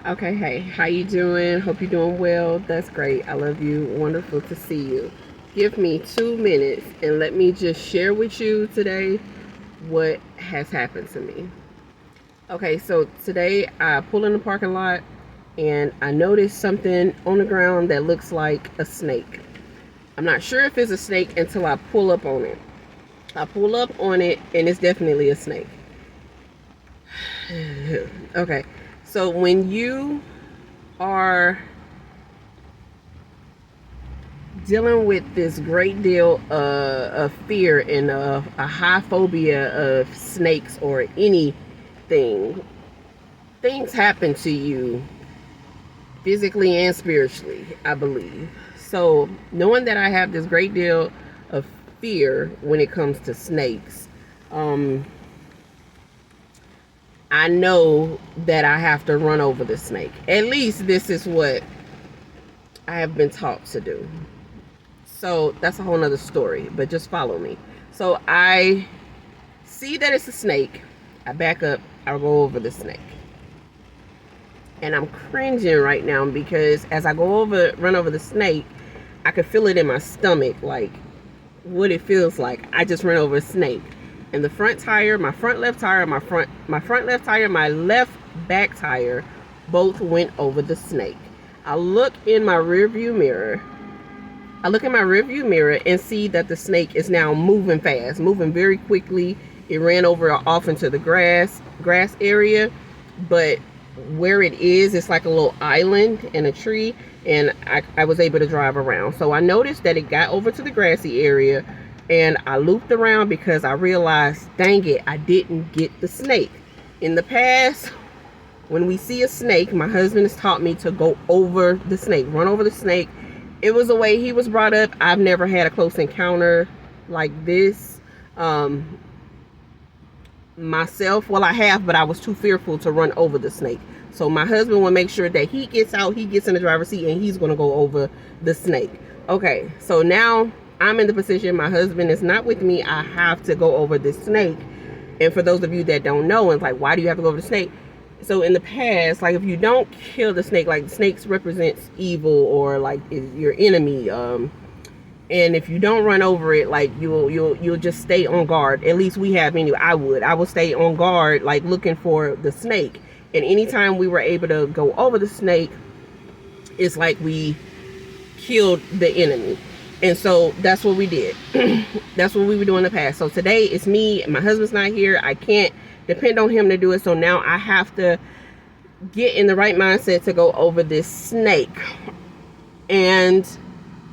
Okay, hey, how you doing? Hope you're doing well. That's great. I love you. Wonderful to see you. Give me 2 minutes and let me just share with you today what has happened to me. Okay, so today I pull in the parking lot and I noticed something on the ground that looks like a snake. I'm not sure if it's a snake until I pull up on it. I pull up on it and it's definitely a snake. Okay, so when you are dealing with this great deal of fear and a high phobia of snakes or anything, things happen to you physically and spiritually, I believe. So knowing that I have this great deal of fear when it comes to snakes, I know that I have to run over the snake. At least this is what I have been taught to do. So that's a whole nother story, but just follow me. So I see that it's a snake. I back up, I go over the snake. And I'm cringing right now because as I run over the snake, I can feel it in my stomach, like what it feels like. I just ran over a snake. And the front tire, my front left tire, my front left tire, my left back tire, both went over the snake. I look in my rearview mirror. And see that the snake is now moving fast, moving very quickly. It ran over off into the grass area, but where it is, it's like a little island and a tree, and I was able to drive around. So I noticed that it got over to the grassy area, and I looped around because I realized, dang it, I didn't get the snake. In the past, when we see a snake, my husband has taught me to go over the snake, run over the snake. It was the way he was brought up. I've never had a close encounter like this myself. Well, I have, but I was too fearful to run over the snake. So my husband will make sure that he gets out, he gets in the driver's seat, and he's going to go over the snake. Okay, so now I'm in the position, my husband is not with me. I have to go over this snake. And for those of you that don't know, it's like, why do you have to go over the snake? So in the past, like if you don't kill the snake, like snakes represents evil or like your enemy. And if you don't run over it, like you'll just stay on guard. At least we have anyway. I would stay on guard, like looking for the snake. And anytime we were able to go over the snake, it's like we killed the enemy. And so that's what we did. That's what we would do in the past. So today it's me. My husband's not here. I can't depend on him to do it. So now I have to get in the right mindset to go over this snake. And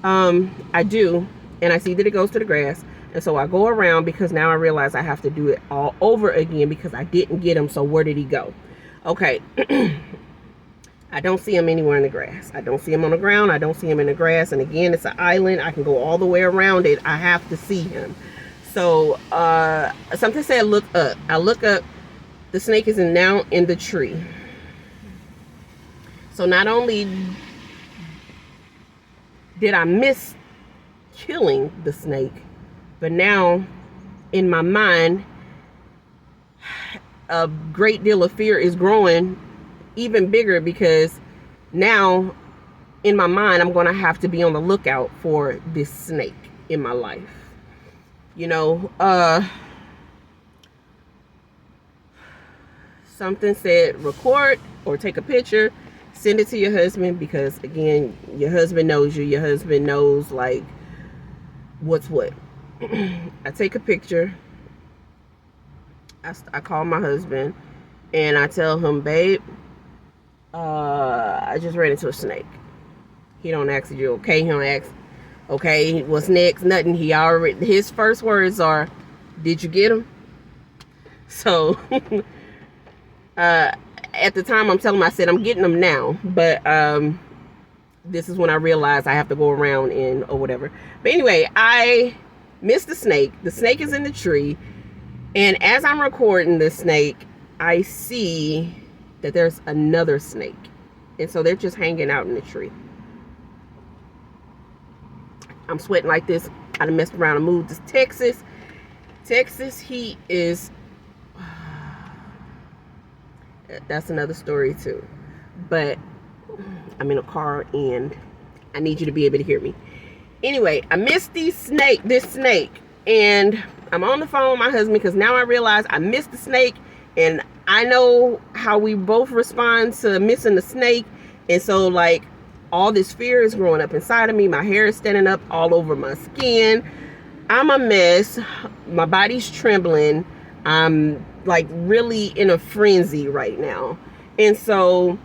I do. And I see that it goes to the grass. And so I go around because now I realize I have to do it all over again because I didn't get him. So where did he go? Okay. I don't see him anywhere in the grass. I don't see him on the ground. I don't see him in the grass. And again, it's an island. I can go all the way around it. I have to see him. So something said look up. I look up. The snake is now in the tree. So not only did I miss killing the snake, but now in my mind, a great deal of fear is growing even bigger because now in my mind, I'm going to have to be on the lookout for this snake in my life. You know, something said record or take a picture, send it to your husband because again, your husband knows you. Your husband knows like what's what. I take a picture. I call my husband and I tell him, babe, I just ran into a snake. He don't ask you okay. He don't ask, okay, what's next? Nothing. His first words are, did you get him? So, at the time I'm telling him, I said, I'm getting them now. But, this is when I realized I have to go around or whatever. But anyway, I missed the snake. The snake is in the tree. And as I'm recording the snake, I see that there's another snake. And so they're just hanging out in the tree. I'm sweating like this. I done messed around and moved to Texas. Texas heat is... That's another story too. but I'm in a car and I need you to be able to hear me. Anyway, I missed this snake, and I'm on the phone with my husband because now I realize I missed the snake, and I know how we both respond to missing the snake. And so, like, all this fear is growing up inside of me. My hair is standing up all over my skin. I'm a mess. My body's trembling. I'm like really in a frenzy right now. And so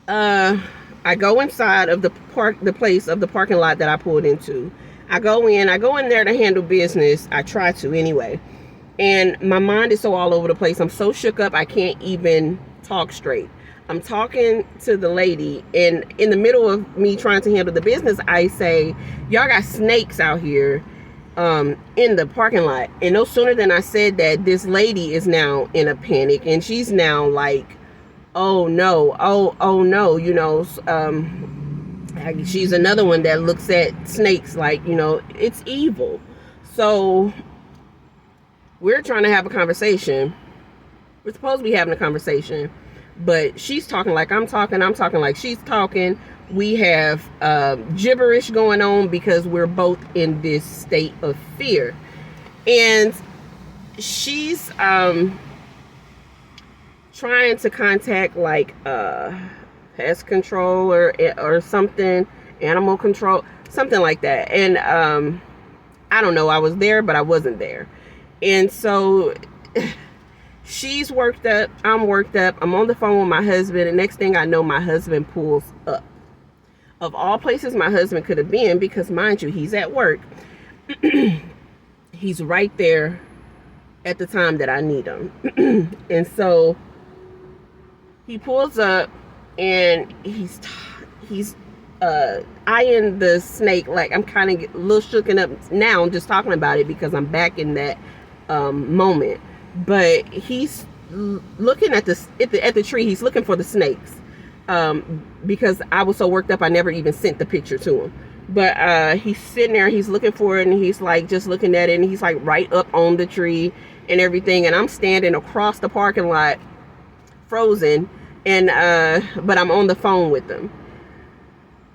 I go inside of the parking lot that I pulled into. I go in there to handle business. I try to anyway. And my mind is so all over the place. I'm so shook up, I can't even talk straight. I'm talking to the lady, and in the middle of me trying to handle the business, I say, y'all got snakes out here in the parking lot. And no sooner than I said that, this lady is now in a panic, and she's now like, oh no, oh no, you know, she's another one that looks at snakes like, you know, it's evil. So we're trying to have a conversation. We're supposed to be having a conversation, but she's talking like I'm talking like she's talking. We have gibberish going on because we're both in this state of fear. And she's trying to contact like pest control or something, animal control, something like that. And I don't know, I was there, but I wasn't there. And so she's worked up, I'm worked up, I'm on the phone with my husband, and next thing I know, my husband pulls up. Of all places my husband could have been, because mind you, he's at work. He's right there at the time that I need him. And so he pulls up, and he's eyeing the snake. Like, I'm kind of a little shooken up now just talking about it because I'm back in that moment. But he's looking at the tree. He's looking for the snakes because I was so worked up I never even sent the picture to him. But he's sitting there, he's looking for it, and he's like just looking at it, and he's like right up on the tree and everything. And I'm standing across the parking lot, frozen, and but I'm on the phone with him.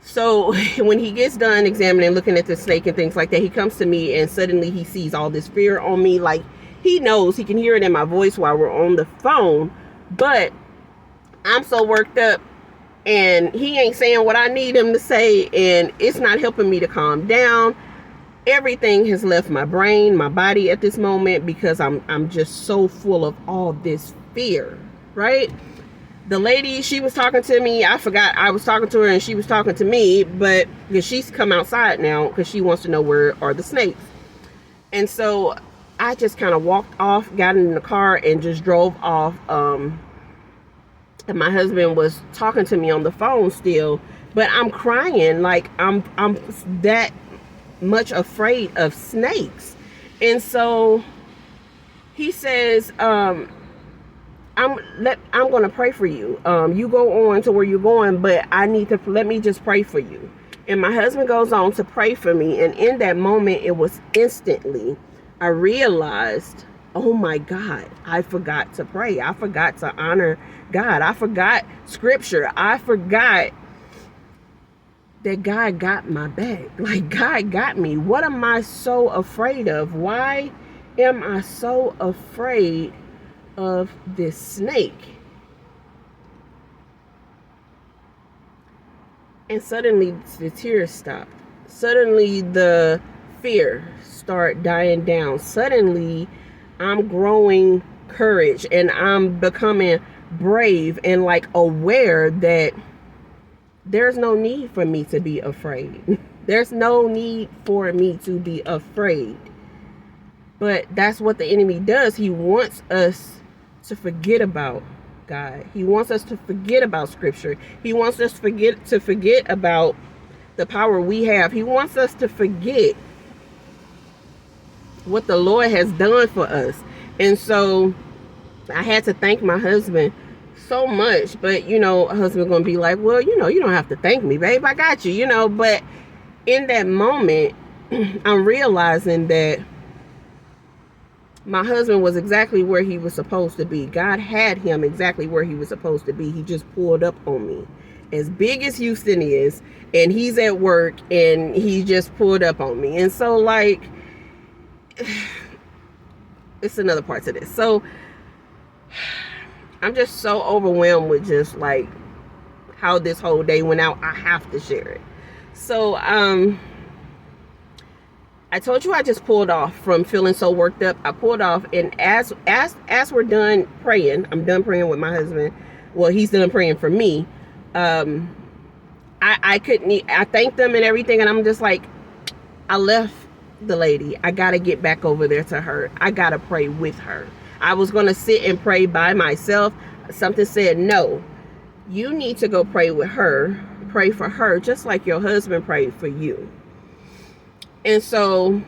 So when he gets done examining, looking at the snake and things like that, he comes to me, and suddenly he sees all this fear on me. Like, he knows, he can hear it in my voice while we're on the phone, but I'm so worked up, and he ain't saying what I need him to say, and it's not helping me to calm down. Everything has left my brain, my body at this moment, because I'm just so full of all this fear, right? The lady, she was talking to me. I forgot I was talking to her and she was talking to me, but because she's come outside now because she wants to know where are the snakes. And so I just kind of walked off, got in the car, and just drove off. And my husband was talking to me on the phone still, but I'm crying like I'm that much afraid of snakes. And so he says, I'm going to pray for you. You go on to where you're going, but let me just pray for you. And my husband goes on to pray for me. And in that moment, it was instantly, I realized, oh my God, I forgot to pray. I forgot to honor God. I forgot scripture. I forgot that God got my back. Like, God got me. What am I so afraid of? Why am I so afraid of this snake? And suddenly the tears stopped. Suddenly the fear start dying down. Suddenly I'm growing courage, and I'm becoming brave and like aware that there's no need for me to be afraid. There's no need for me to be afraid. But that's what the enemy does. He wants us to forget about God. He wants us to forget about scripture. He wants us to forget about the power we have. He wants us to forget what the Lord has done for us. And so I had to thank my husband so much. But, you know, a husband gonna be like, well, you know, you don't have to thank me, babe. I got you, you know. But in that moment, I'm realizing that My husband was exactly where he was supposed to be. God had him exactly where he was supposed to be. He just pulled up on me. As big as Houston is, and he's at work, and he just pulled up on me. And so, like, it's another part to this. So, I'm just so overwhelmed with just, like, how this whole day went out. I have to share it. So, I told you I just pulled off from feeling so worked up. I pulled off, and as we're done praying, I'm done praying with my husband. Well, he's done praying for me. I couldn't. I thanked them and everything, and I'm just like, I left the lady. I gotta get back over there to her. I gotta pray with her. I was gonna sit and pray by myself. Something said, no, you need to go pray with her. Pray for her, just like your husband prayed for you. And so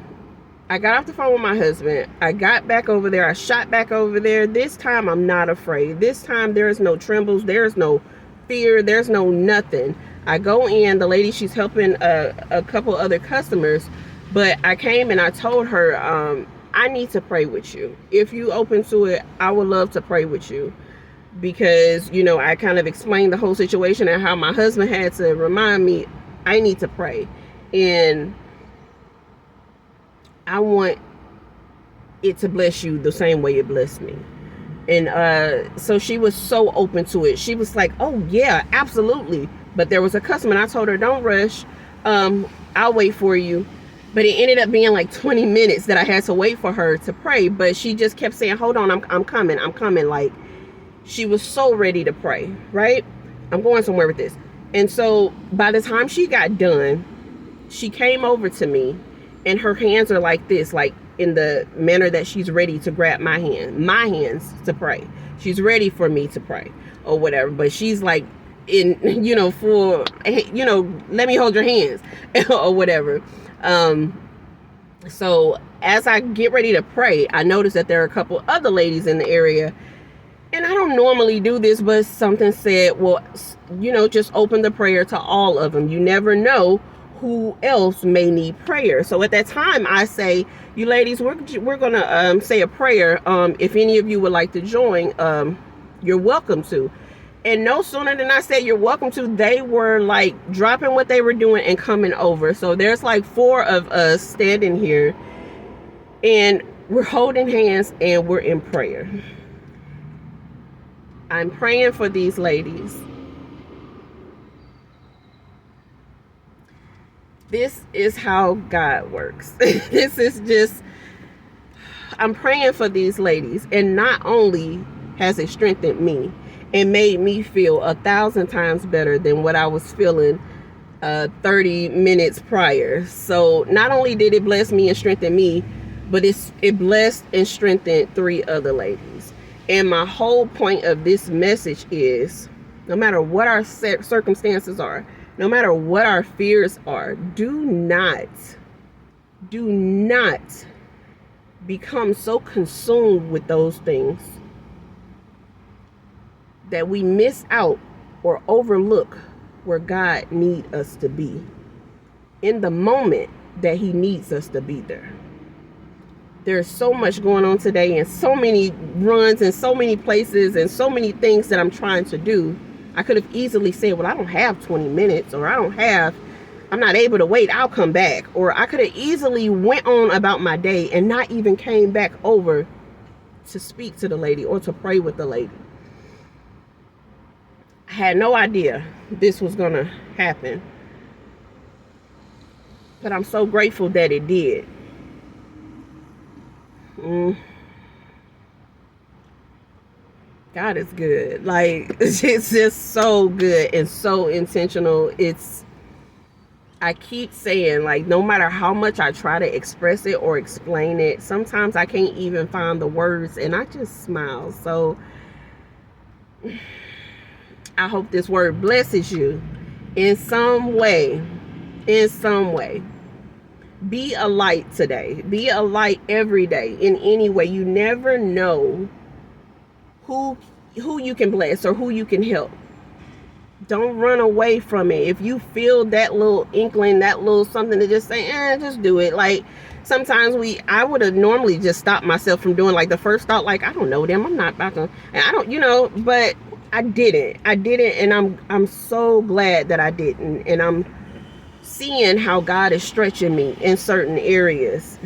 I got off the phone with my husband. I got back over there. I shot back over there. This time I'm not afraid. This time there is no trembles. There is no fear. There's no nothing. I go in. The lady, she's helping a couple other customers. But I came and I told her, I need to pray with you. If you open to it, I would love to pray with you. Because, you know, I kind of explained the whole situation and how my husband had to remind me, I need to pray. And I want it to bless you the same way it blessed me. And so she was so open to it. She was like, oh yeah, absolutely. But there was a customer, and I told her, don't rush. I'll wait for you. But it ended up being like 20 minutes that I had to wait for her to pray. But she just kept saying, hold on, I'm coming. Like, she was so ready to pray, right? I'm going somewhere with this. And so by the time she got done, she came over to me. And her hands are like this, like in the manner that she's ready to grab my hands to pray. She's ready for me to pray or whatever. But she's like in, you know, for, you know, let me hold your hands or whatever. So as I get ready to pray, I notice that there are a couple other ladies in the area. And I don't normally do this, but something said, well, you know, just open the prayer to all of them. You never know who else may need prayer. So at that time, I say, you ladies, we're gonna say a prayer. If any of you would like to join, you're welcome to. And no sooner than I said you're welcome to, they were like dropping what they were doing and coming over. So there's like 4 of us standing here, and we're holding hands and we're in prayer. I'm praying for these ladies. This is how God works. This is just, I'm praying for these ladies, and not only has it strengthened me and made me feel 1,000 times better than what I was feeling 30 minutes prior. So not only did it bless me and strengthen me, but it blessed and strengthened 3 other ladies. And my whole point of this message is, no matter what our circumstances are, no matter what our fears are, do not become so consumed with those things that we miss out or overlook where God needs us to be in the moment that he needs us to be there. There's so much going on today, and so many runs and so many places and so many things that I'm trying to do. I could have easily said, well, I don't have 20 minutes, or I'm not able to wait, I'll come back. Or I could have easily went on about my day and not even came back over to speak to the lady or to pray with the lady. I had no idea this was going to happen. But I'm so grateful that it did. God is good. Like, it's just so good and so intentional. I keep saying, like, no matter how much I try to express it or explain it, sometimes I can't even find the words, and I just smile. So I hope this word blesses you in some way. Be a light today. Be a light every day in any way. You never know who you can bless or who you can help. Don't run away from it. If you feel that little inkling, that little something to just say, just do it. Like sometimes I would have normally just stopped myself from doing like the first thought, like, I don't know them, I'm not about to, and I don't, but I didn't, and I'm so glad that I didn't, and I'm seeing how God is stretching me in certain areas.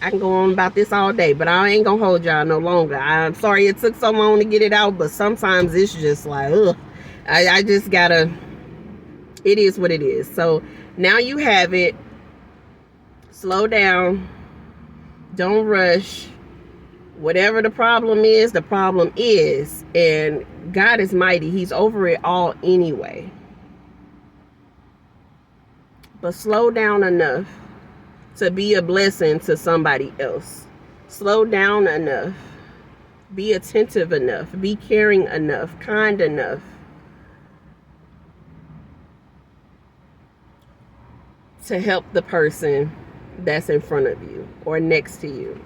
I can go on about this all day, but I ain't gonna hold y'all no longer. I'm sorry it took so long to get it out, but sometimes it's just like, ugh. I just gotta, it is what it is. So now you have it. Slow down. Don't rush. Whatever the problem is, the problem is. And God is mighty. He's over it all anyway. But slow down enough to be a blessing to somebody else. Slow down enough. Be attentive enough. Be caring enough. Kind enough. To help the person that's in front of you or next to you.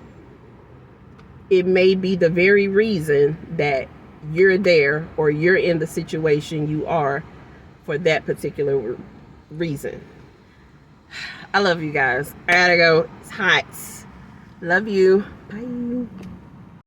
It may be the very reason that you're there or you're in the situation you are for that particular reason. I love you guys. I gotta go. It's hot. Love you. Bye.